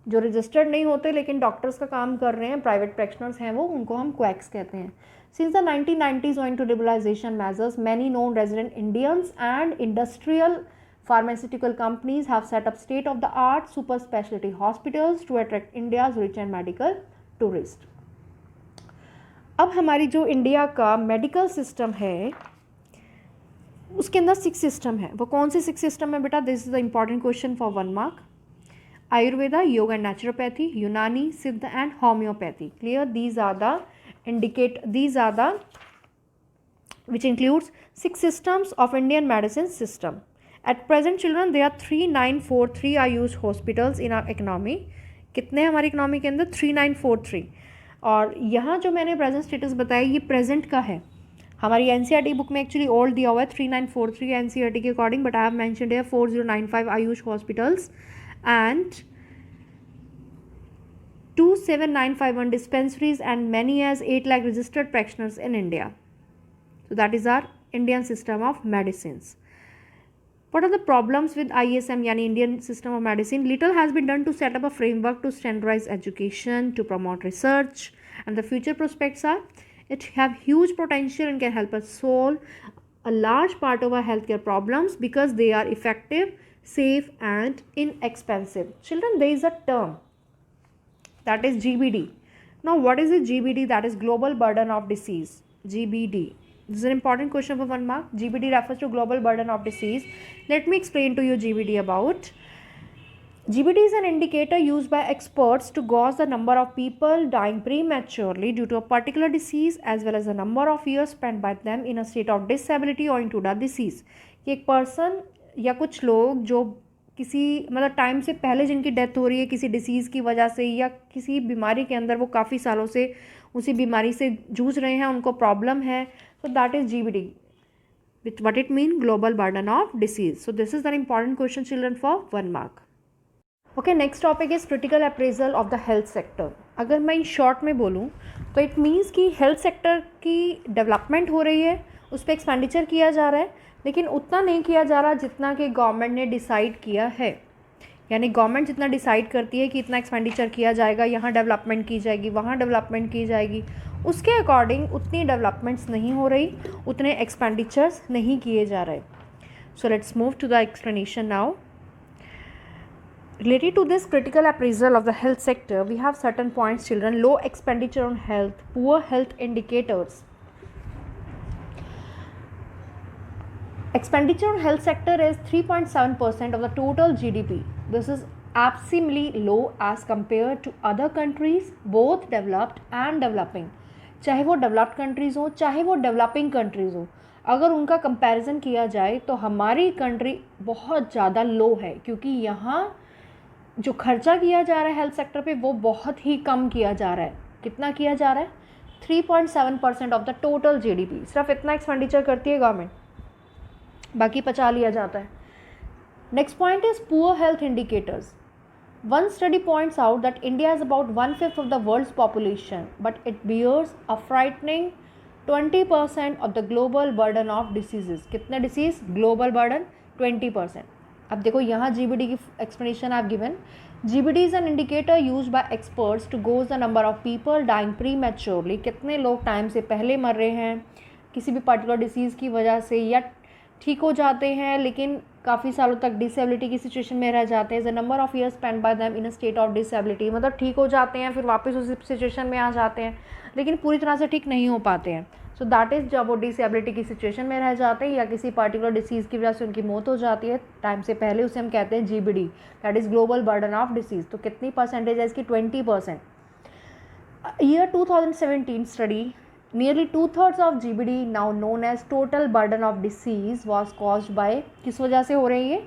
जो registered नहीं होते लेकिन doctors का काम कर रहे हैं, private practitioners हैं वो, उनको हम क्वैक्स कहते हैं. Since the 1990s owing to liberalization measures, many known resident Indians and industrial pharmaceutical companies have set up state-of-the-art super specialty hospitals to attract India's rich and medical tourists. अब हमारी जो India का medical system है उसके अंदर 6 system है. वो कौन से 6 सिस्टम है बेटा? This is the important question for 1 mark. Ayurveda, yoga and naturopathy, Unani, Siddha and homeopathy. Clear? These are the which includes 6 systems of Indian medicine system. At present children there are 3943 Ayush hospitals in our economy. कितने हमारी economy के अंदर? 3943. और यहाँ जो मैंने present status बताया ये प्रेजेंट का है. हमारी एनसीईआरटी बुक में एक्चुअली ओल्ड दिया हुआ है 3943 एनसीईआरटी के according, but I have mentioned here 4095 Ayush hospitals and 27951 dispensaries and many as 8 lakh registered practitioners in India. So that is our Indian system of medicines. What are the problems with ISM yani Indian system of medicine? Little has been done to set up a framework to standardize education, to promote research, and the future prospects are it have huge potential and can help us solve a large part of our healthcare problems because they are effective, safe and inexpensive. Children, there is a term that is GBD. Now what is the GBD? That is global burden of disease. GBD. This is an important question for 1 mark. GBD refers to global burden of disease. Let me explain to you GBD about. GBD is an indicator used by experts to gauge the number of people dying prematurely due to a particular disease as well as the number of years spent by them in a state of disability owing to the disease. कि एक person या कुछ लोग जो किसी मतलब time से पहले जिनकी डेथ हो रही है किसी डिसीज़ की वजह से या किसी बीमारी के अंदर वो काफ़ी सालों से उसी बीमारी से जूझ रहे हैं, उनको प्रॉब्लम है, so that is GBD. What it mean? Global burden of disease. So this is an important question children for 1 mark. Okay, next topic is critical appraisal of the health sector. अगर मैं in short में बोलूँ तो it means कि health sector की development हो रही है, उस पर एक्सपेंडिचर किया जा रहा है, लेकिन उतना नहीं किया जा रहा जितना कि गवर्नमेंट ने डिसाइड किया है. यानी गवर्नमेंट जितना डिसाइड करती है कि इतना एक्सपेंडिचर किया जाएगा, यहाँ डेवलपमेंट की जाएगी, वहाँ डेवलपमेंट की जाएगी, उसके अकॉर्डिंग उतनी डेवलपमेंट्स नहीं हो रही, उतने एक्सपेंडिचर्स नहीं किए जा रहे. So let's move to the explanation now. Related to this critical appraisal of the health sector, we have certain points children. Low expenditure on health, poor health indicators. Expenditure on health sector is 3.7% of the total GDP. This is absurdly low as compared to other countries, both developed and developing. चाहे वो developed countries हो चाहे वो developing countries हो, अगर उनका comparison किया जाए तो हमारी कंट्री बहुत ज़्यादा लो है, क्योंकि यहाँ जो खर्चा किया जा रहा है हेल्थ सेक्टर पे वो बहुत ही कम किया जा रहा है। कितना किया जा रहा है? 3.7% ऑफ द टोटल GDP, सिर्फ इतना एक्सपेंडिचर करती है गवर्नमेंट, बाकी पचा लिया जाता है। Next point is poor health indicators. One study points out that India is about 1/5 of the world's population, but it bears a frightening 20% of the global burden of diseases. कितने disease? Global burden 20%. अब देखो यहाँ GBD की explanation I've given. GBD is an indicator used by experts to gauge the number of people dying prematurely. कितने लोग time से पहले मर रहे हैं किसी भी पर्टिकुलर डिसीज़ की वजह से, या ठीक हो जाते हैं लेकिन काफ़ी सालों तक डिसेबिलिटी की सिचुएशन में रह जाते हैं. The number of years spend by them in a state of disability, मतलब ठीक हो जाते हैं फिर वापस उस सिचुएशन में आ जाते हैं लेकिन पूरी तरह से ठीक नहीं हो पाते हैं. सो दैट इज़ जब वो डिसेबिलिटी की सिचुएशन में रह जाते हैं या किसी पर्टिकुलर डिसीज़ की वजह से उनकी मौत हो जाती है टाइम से पहले, उसे हम कहते हैं GBD, that is global burden of disease. तो कितनी परसेंटेज है इसकी? 20%. Year 2017 study, nearly 2/3 of GBD, now known as total burden of disease, was caused by, किस वजह से हो रही है?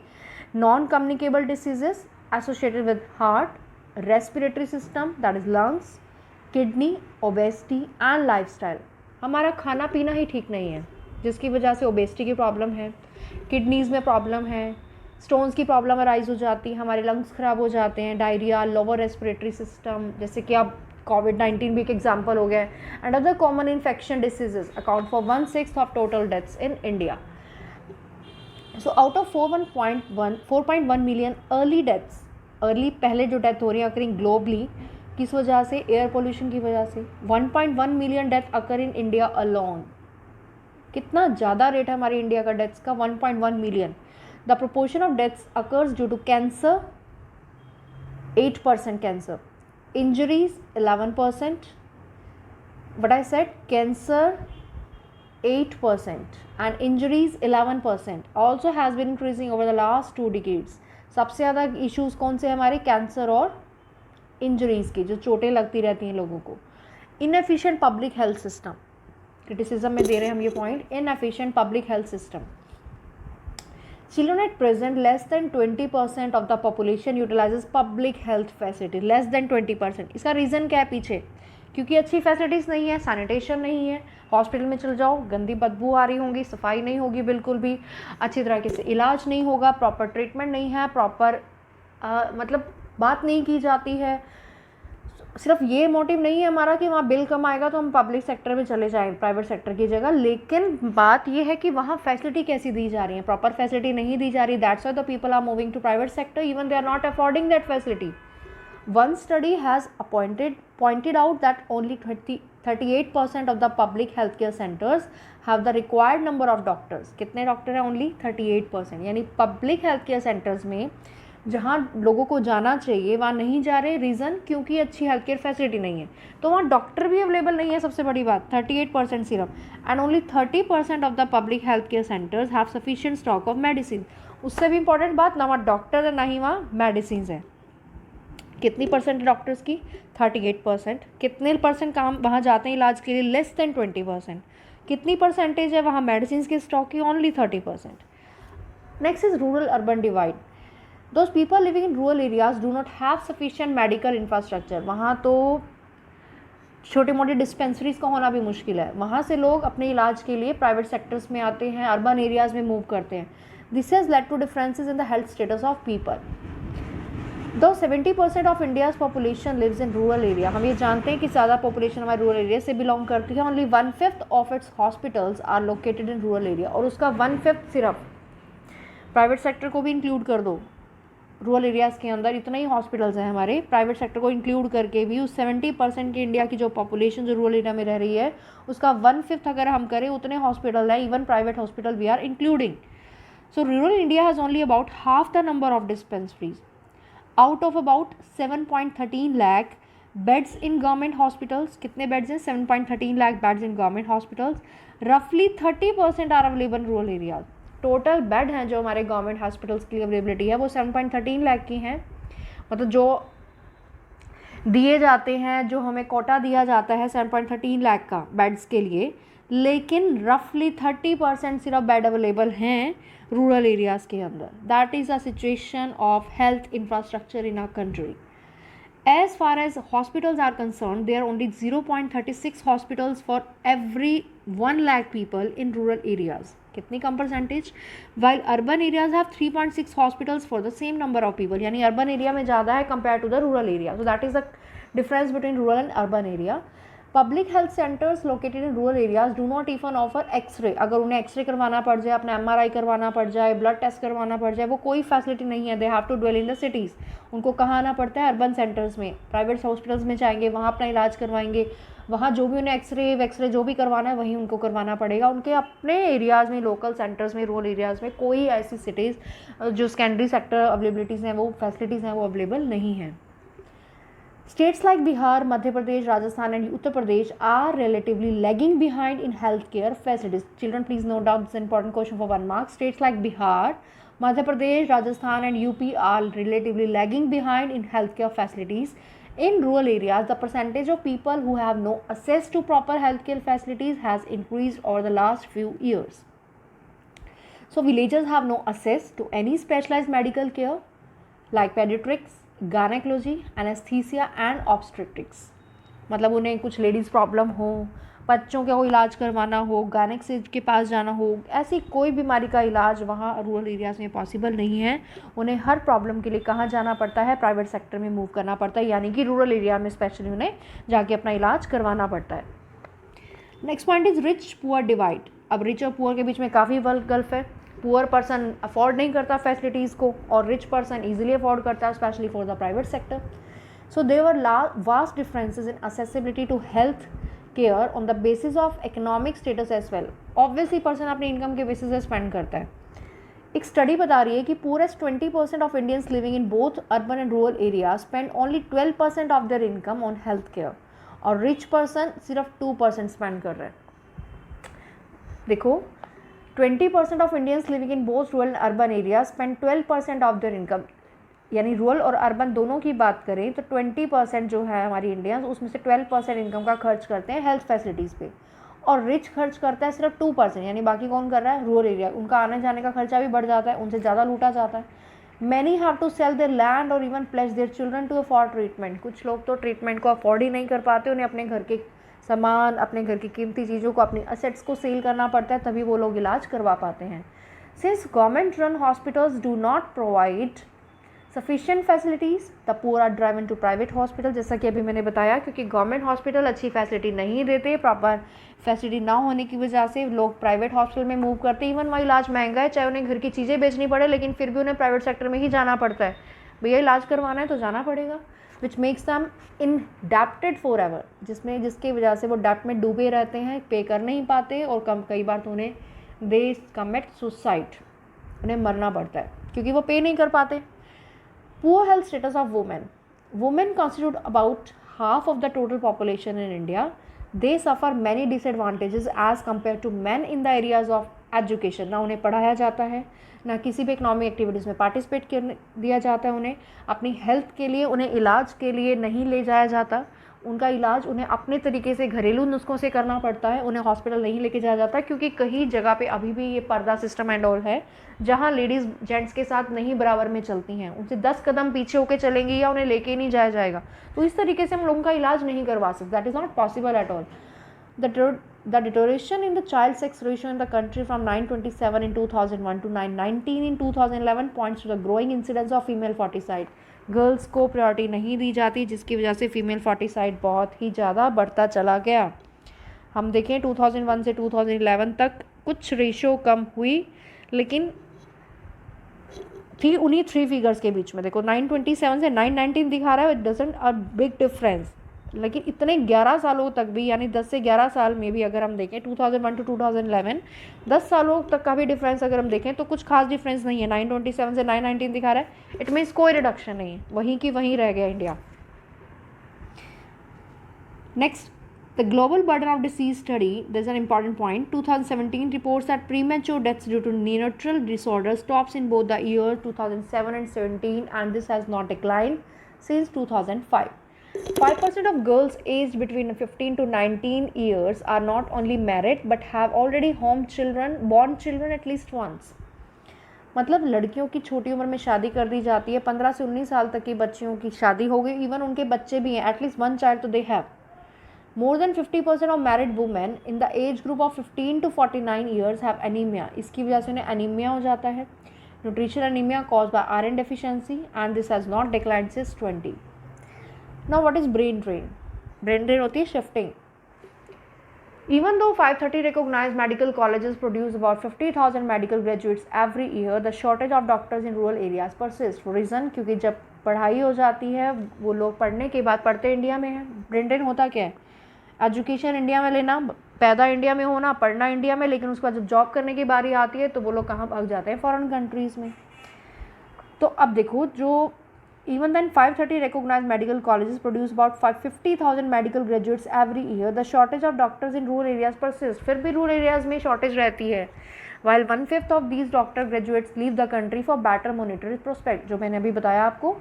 Non communicable diseases associated with heart, respiratory system that is lungs, kidney, obesity and lifestyle. हमारा खाना पीना ही ठीक नहीं है जिसकी वजह से ओबेसिटी की प्रॉब्लम है, किडनीज़ में प्रॉब्लम है, स्टोन्स की प्रॉब्लम अराइज हो जाती है, हमारे लंग्स ख़राब हो जाते हैं, डायरिया, लोअर रेस्पिरेटरी सिस्टम, जैसे कि अब COVID-19 भी एक एग्जाम्पल हो गया है. And other common infection diseases account for 1/6 of total deaths in India. So out of 4.1 million early deaths, early पहले जो डेथ हो रही है अकरिंग ग्लोबली, किस वजह से? एयर पोल्यूशन की वजह से. 1.1 million death occur in India alone. कितना ज़्यादा रेट है हमारी इंडिया का डेथ्स का? 1.1 million. The proportion of deaths occurs due to cancer 8% cancer, injuries 11%, but I said cancer 8% and injuries 11% also has been increasing over the last 2 decades. सबसे ज़्यादा issues कौन से हमारे? कैंसर और इंजरीज़ की, जो चोटें लगती रहती हैं लोगों को. Inefficient public health system, criticism में दे रहे हैं हम ये point. Inefficient public health system. Children at present, less than 20% of the population utilizes public health facilities. Less than 20%. इसका रीज़न क्या है पीछे? क्योंकि अच्छी फैसिलिटीज़ नहीं है, सैनिटेशन नहीं है. हॉस्पिटल में चल जाओ, गंदी बदबू आ रही होंगी, सफाई नहीं होगी बिल्कुल भी, अच्छी तरीके से इलाज नहीं होगा, प्रॉपर ट्रीटमेंट नहीं है, प्रॉपर मतलब बात नहीं की जाती है. सिर्फ ये मोटिव नहीं है हमारा कि वहाँ बिल कम आएगा तो हम पब्लिक सेक्टर में चले जाएं प्राइवेट सेक्टर की जगह, लेकिन बात ये है कि वहाँ फैसिलिटी कैसी दी जा रही है? प्रॉपर फैसिलिटी नहीं दी जा रही. That's why the people are moving to private sector, even they are not affording that facility. One study has pointed out that only 38% of the public health care centers have the required number of doctors. कितने doctor हैं? Only 38%. यानी public health care centres में जहाँ लोगों को जाना चाहिए वहाँ नहीं जा रहे. रीज़न? क्योंकि अच्छी हेल्थ केयर फैसिलिटी नहीं है, तो वहाँ डॉक्टर भी अवेलेबल नहीं है. सबसे बड़ी बात 38% सिर्फ. And only 30% of the public health care centres have sufficient stock of medicine. उससे भी इंपॉर्टेंट बात, ना वहाँ डॉक्टर है ना ही वहाँ मेडिसिन है. कितनी परसेंट डॉक्टर्स की? 38%. कितने परसेंट काम वहाँ जाते हैं इलाज के लिए? Less than 20%. कितनी परसेंटेज है वहाँ मेडिसिन के स्टॉक की? Only 30%. Next is rural urban divide. Those people living in rural areas do not have sufficient medical infrastructure. वहाँ तो छोटी मोटी डिस्पेंसरीज का होना भी मुश्किल है. वहाँ से लोग अपने इलाज के लिए प्राइवेट सेक्टर्स में आते हैं, अर्बन एरियाज़ में मूव करते हैं. This has led to differences in the health status of people. Though 70% of India's population lives in rural area. हम ये जानते हैं कि ज़्यादा पॉपुलेशन हमारे रूरल एरिया से बिलोंग करती है. Only 1/5 of its hospitals are located in rural area. और उसका 1/5 सिर्फ प्राइवेट सेक्टर को भी इंक्लूड कर दो, रूरल एरियाज़ के अंदर इतना ही हॉस्पिटल्स हैं हमारे. प्राइवेट सेक्टर को इंक्लूड करके भी उस 70% की इंडिया की जो पॉपुलेशन जो रूरल एरिया में रह रही है उसका 1/5 अगर हम करें उतने हॉस्पिटल हैं. Even private hospital we are including. So rural India has only about half the number of dispensaries out of about 7.13 lakh beds in government hospitals. कितने बेड्स हैं? 7.13 lakh beds in government hospitals. रफली 30% are available in rural areas. Total bed हैं जो हमारे government hospitals की availability है वो 7.13 लाख की हैं. मतलब जो दिए जाते हैं, जो हमें कोटा दिया जाता है 7.13 लाख का बेड्स के लिए, लेकिन रफली 30% सिर्फ बेड अवेलेबल हैं रूरल एरियाज़ के अंदर. That is a situation of health infrastructure in our country. As far as hospitals are concerned, there are only 0.36 hospitals for every 1 lakh people in rural areas. कितनी कम percentage? While urban areas have 3.6 hospitals for the same number of people. यानी urban area में ज़्यादा है compared to the rural area. So that is the difference between rural and urban area. Public health centres located in rural areas do not even offer x-ray. अगर उन्हें x ray करवाना पड़ जाए, अपना MRI करवाना पड़ जाए, ब्लड टेस्ट करवाना पड़ जाए, वो कोई फैसिलिटी नहीं है. They have to dwell in the cities. उनको कहाँ आना पड़ता है? अर्बन सेंटर्स में. प्राइवेट हॉस्पिटल्स में जाएंगे, वहाँ अपना इलाज करवाएंगे. वहाँ जो भी उन्हें एक्सरे जो भी करवाना है वहीं उनको करवाना पड़ेगा. उनके अपने एरियाज़ में, लोकल सेंटर्स में, रूरल एरियाज़ में कोई ऐसी सिटीज़ जो सेकेंडरी सेक्टर अवेलेबिलिटीज़ हैं, वो फैसिलिटीज़ हैं, वो अवेलेबल नहीं हैं. States like Bihar, Madhya Pradesh, Rajasthan and Uttar Pradesh are relatively lagging behind in healthcare facilities. Children, please note down this important question for 1 mark. States like Bihar, Madhya Pradesh, Rajasthan and UP are relatively lagging behind in healthcare facilities. In rural areas, the percentage of people who have no access to proper healthcare facilities has increased over the last few years. So, villagers have no access to any specialized medical care like pediatrics, gynaecology, anaesthesia and obstetrics. मतलब उन्हें कुछ ladies problem हो, बच्चों का कोई इलाज करवाना हो, गायनेक से के पास जाना हो, ऐसी कोई बीमारी का इलाज वहाँ रूरल एरियाज़ में पॉसिबल नहीं है. उन्हें हर प्रॉब्लम के लिए कहाँ जाना पड़ता है? प्राइवेट सेक्टर में मूव करना पड़ता है. यानी कि रूरल एरिया में स्पेशली उन्हें जाके अपना इलाज करवाना पड़ता है. Next point is rich poor divide. अब रिच और पुअर के बीच में काफ़ी गल्फ है. पुअर पर्सन अफोर्ड नहीं करता फैसिलिटीज़ को और रिच पर्सन ईजिली अफोर्ड करता है, specially for the private sector. So there were vast differences in accessibility to health care on the basis of economic status as well. Obviously person अपनी income के basis पे spend करता है. एक study बता रही है कि poorest 20% of Indians living in both urban and rural area spend only 12% of their income on health care और रिच पर्सन सिर्फ 2% स्पेंड कर रहे हैं. देखो, 20% of Indians living in both rural and urban area spend 12% of their income. यानी rural और urban दोनों की बात करें तो 20% जो है हमारी इंडियंस, उसमें से 12% इनकम का खर्च करते हैं हेल्थ फैसिलिटीज़ पे और रिच खर्च करता है सिर्फ 2%. यानी बाकी कौन कर रहा है? Rural area. उनका आने जाने का खर्चा भी बढ़ जाता है, उनसे ज़्यादा लूटा जाता है. Many have to sell their land और even place their children to afford treatment. कुछ लोग तो ट्रीटमेंट को अफोर्ड ही नहीं कर पाते. उन्हें अपने घर के सामान, अपने घर की कीमती चीज़ों को, अपनी असेट्स को सेल करना पड़ता है, तभी वो लोग इलाज करवा पाते हैं. Since government run hospitals do not provide sufficient facilities, the poor are driven to private hospital. जैसा कि अभी मैंने बताया, क्योंकि गवर्नमेंट हॉस्पिटल अच्छी फैसिलिटी नहीं देते, प्रॉपर फैसिलिटी ना होने की वजह से लोग प्राइवेट हॉस्पिटल में मूव करते हैं. इवन वहाँ इलाज महंगा है, चाहे उन्हें घर की चीज़ें बेचनी पड़े, लेकिन फिर भी उन्हें प्राइवेट सेक्टर में ही जाना पड़ता है. भैया इलाज करवाना है तो जाना पड़ेगा. Which makes them indebted for ever, जिसकी वजह से वो डेप्ट में डूबे रहते हैं, पे कर नहीं पाते और कई बार तो उन्हें दे कमिट सुसाइड, उन्हें मरना पड़ता है क्योंकि वो पे नहीं कर पाते. Poor health status of women constitute about half of the total population in India. They suffer many disadvantages as compared to man in the areas of education. ना उन्हें पढ़ाया जाता है, ना किसी भी इकनॉमिक एक्टिविटीज़ में पार्टिसिपेट करने दिया जाता है. उन्हें अपनी हेल्थ के लिए, उन्हें इलाज के लिए नहीं ले जाया जाता. उनका इलाज उन्हें अपने तरीके से घरेलू नुस्खों से करना पड़ता है. उन्हें हॉस्पिटल नहीं लेके जाया जाता क्योंकि कई जगह पे अभी भी ये पर्दा सिस्टम एंड ऑल है, जहाँ लेडीज़ जेंट्स के साथ नहीं बराबर में चलती हैं. उनसे 10 कदम पीछे होकर चलेंगी या उन्हें लेके नहीं जाया जाएगा. तो इस तरीके से हम लोगों का इलाज नहीं करवा सकते. That is not possible at all. The deterioration in the child sex ratio in the country from 927 in 2001 to 919 in 2011 points to the growing incidence of female foeticide. Girls को प्रायोरिटी नहीं दी जाती, जिसकी वजह से फीमेल फोर्टिसाइड बहुत ही ज़्यादा बढ़ता चला गया. हम देखें 2001 से 2011 तक कुछ रेशियो कम हुई, लेकिन थी उन्हीं 3 फिगर्स के बीच में. देखो 927 से 919 दिखा रहा है, it doesn't a big difference. लेकिन इतने 11 सालों तक भी, यानी 10 से 11 साल में भी अगर हम देखें 2001 टू 2011, 10 सालों तक का भी डिफरेंस अगर हम देखें तो कुछ खास डिफरेंस नहीं है. 927 से 919 दिखा रहा है, इट मीन्स कोई रिडक्शन नहीं है, वहीं की वहीं रह गया India. Next, the global burden of disease study. This an important point. 2017 reports that premature deaths due to neurological disorder stops in both the year 2007 and 17 and this has not declined since 2005. 5% of girls aged between 15 to 19 years are not only married but have already born children at least once. मतलब लड़कियों की छोटी उम्र में शादी कर दी जाती है, 15 से 19 साल तक की बच्चियों की शादी हो गई, इवन उनके बच्चे भी हैं, एटलीस्ट वन चाइल्ड तो they have. More than 50% of married women in the age group of 15 to 49 years have anemia. इसकी वजह से उन्हें anemia हो जाता है. Nutritional anemia caused by iron deficiency, and this has not declined since 20. Now what is brain drain? Brain drain होती है shifting. Even though 530 recognized medical colleges produce about 50,000 medical graduates every year, the shortage of doctors in rural areas persists. Reason क्योंकि जब पढ़ाई हो जाती है, वो लोग पढ़ने के बाद पढ़ते इंडिया में है. ब्रेन ड्रेन होता क्या है? एजुकेशन इंडिया में लेना, पैदा इंडिया में होना, पढ़ना इंडिया में, लेकिन उसके बाद जब जॉब करने की बारी आती है तो वो लोग कहाँ भाग जाते हैं? फॉरेन कंट्रीज़ में. तो अब देखो, जो even then 530 recognized medical colleges produce about 50,000 medical graduates every year. The shortage of doctors in rural areas persists. फिर भी रूरल एरियाज़ में शॉर्टेज रहती है. While 1/5 of these doctor graduates leave the country for better monetary prospect, जो मैंने अभी बताया आपको.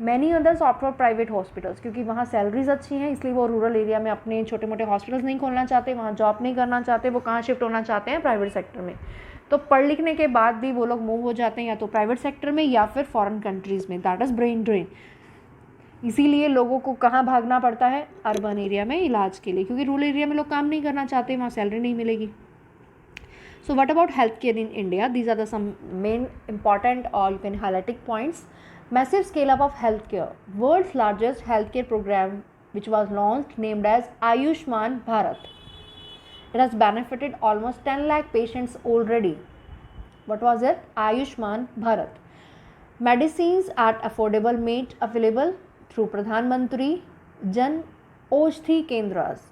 Many others opt for private hospitals, क्योंकि वहाँ सैलरीज अच्छी हैं, इसलिए वो रूरल एरिया में अपने छोटे मोटे हॉस्पिटल्स नहीं खोलना चाहते, वहाँ जॉब नहीं करना चाहते, वो कहाँ शिफ्ट होना चाहते हैं? प्राइवेट सेक्टर में. तो पढ़ लिखने के बाद भी वो लोग मूव हो जाते हैं या तो प्राइवेट सेक्टर में या फिर फॉरेन कंट्रीज़ में. That is brain drain. इसीलिए लोगों को कहाँ भागना पड़ता है? अर्बन एरिया में इलाज के लिए, क्योंकि रूरल एरिया में लोग काम नहीं करना चाहते, वहाँ सैलरी नहीं मिलेगी. So what about healthcare in India? These are the some main important or you can highlighting points. Massive scale up of healthcare. World's largest healthcare program, which was launched, named as Ayushman Bharat. It has benefited almost 10 lakh patients already. What was it? Ayushman Bharat. Medicines at affordable made available through Pradhan Mantri Jan Aushadhi Kendras.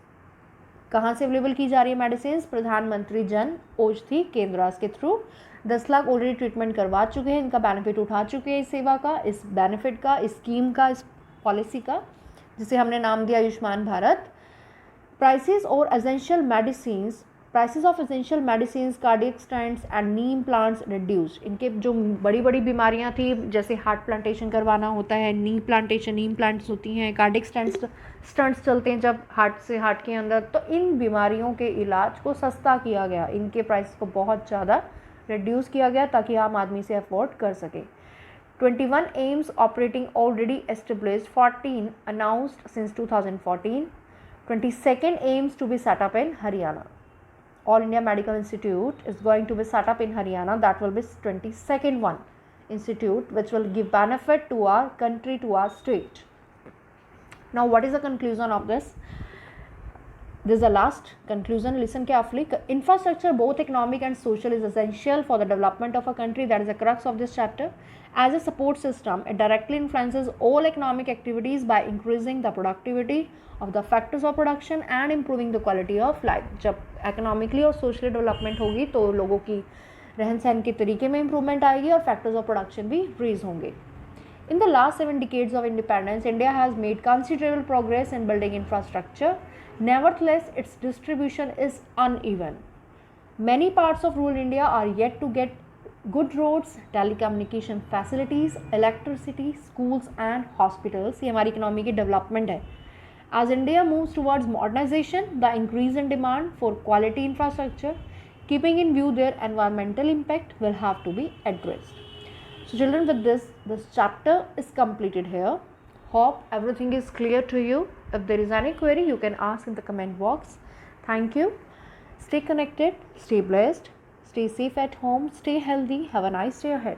कहाँ से available की जा रही है medicine? प्रधानमंत्री जन औषधि केंद्र के through. 10 lakh already treatment करवा चुके हैं, इनका बेनिफिट उठा चुके हैं, इस सेवा का, इस बेनिफिट का, इस स्कीम का, इस पॉलिसी का, जिसे हमने नाम दिया आयुष्मान भारत. प्राइसेस और essential medicines, prices of essential medicines, cardiac stents and knee implants reduced. इनके जो बड़ी बड़ी बीमारियां थी, जैसे हार्ट प्लांटेशन करवाना होता है, नी इम्प्लांट्स होती हैं, कार्डियक स्टंट्स चलते हैं जब हार्ट के अंदर, तो इन बीमारियों के इलाज को सस्ता किया गया, इनके प्राइस को बहुत ज़्यादा रिड्यूस किया गया ताकि आम आदमी से अफोर्ड कर सके. 21 AIIMS operating already established, 14 announced since 2014. 22nd aims to be set up in Haryana. All India Medical Institute is going to be set up in Haryana. That will be 22nd one institute, which will give benefit to our country, to our state. Now what is the conclusion of this? This is the last conclusion. Listen carefully. Infrastructure, both economic and social, is essential for the development of a country. That is the crux of this chapter. As a support system, it directly influences all economic activities by increasing the productivity of the factors of production and improving the quality of life. जब economically और socially development होगी तो लोगों की रहन सहन के तरीके में improvement आएगी और factors of production भी increase होंगे. In the last 7 decades of independence, India has made considerable progress in building infrastructure. Nevertheless, its distribution is uneven. Many parts of rural India are yet to get good roads, telecommunication facilities, electricity, schools and hospitals. ये हमारी economy की development है. As India moves towards modernization, the increase in demand for quality infrastructure, keeping in view their environmental impact, will have to be addressed. So children, with this chapter is completed here. Hope everything is clear to you. If there is any query, you can ask in the comment box. Thank you. Stay connected, stay blessed, stay safe at home, stay healthy. Have a nice day ahead.